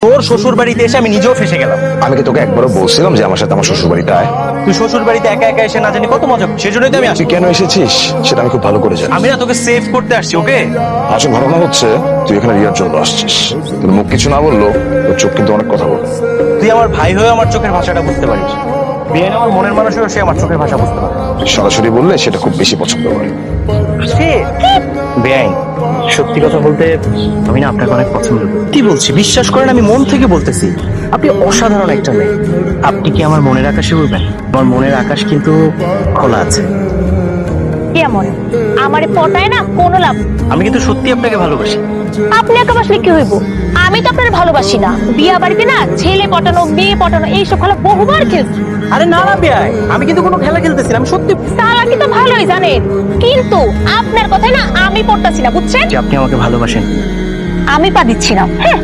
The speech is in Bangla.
তোর শ্বশুর বাড়িতে এসে আমি নিজেও ফেসে গেলাম। আমি কি তোকে একবারও বলছিলাম যে আমার সাথে আমার শ্বশুর বাড়িতে আয়? তুই শ্বশুর বাড়িতে একা একা এসে না জানি কত মজা, সেজন্যই তো আমি আসি। তুই কেন এসেছিস সেটা আমি খুব ভালো করে জানি। আমি না তোকে সেভ করতে আসছি, ওকে? আসল ঘটনা হচ্ছে তুই এখানে রিয়ার জন্য আসছিস। তোর মুখ কিছু না বললো তোর চোখ কিন্তু অনেক কথা বলে। তুই আমার ভাই হয়ে আমার চোখের ভাষাটা বুঝতে পারিস। বিয়ে আমার মনের মানুষ হয়ে সে আমার চোখের ভাষা বুঝতে পারে। তুই সরাসরি বললে সেটা খুব বেশি পছন্দ করে। সে বেআইন, সত্যি কথা বলতে আমি না আপনাকে অনেক পছন্দ করি। কি বলছি, বিশ্বাস করেন, আমি মন থেকে বলতেছি। আপনি অসাধারণ একটা মেয়ে। আপনি কি আমার মনের আকাশে উড়বেন? আমার মনের আকাশ কিন্তু খোলা আছে। কেমন আমারে পটায় না কোনো লাভ। আমি কিন্তু সত্যি আপনাকে ভালোবাসি। আপনি একা বাসলে কি হইব? আমি তো আপনার ভালোবাসি না। বিয়া বাড়িতে না ছেলে পটানো মেয়ে পটানো এইসব খেলা বহুবার খেলছি। আরে না না বেআই, আমি কিন্তু কোনো খেলা খেলতেছি না, আমি সত্যি। তারা কি তো ভালোই জানেন, কিন্তু আপনার কথায় না আমি পড়তাছি না, বুঝছেন? যে আপনি আমাকে ভালোবাসেন। আমি পা দিচ্ছি না। হ্যাঁ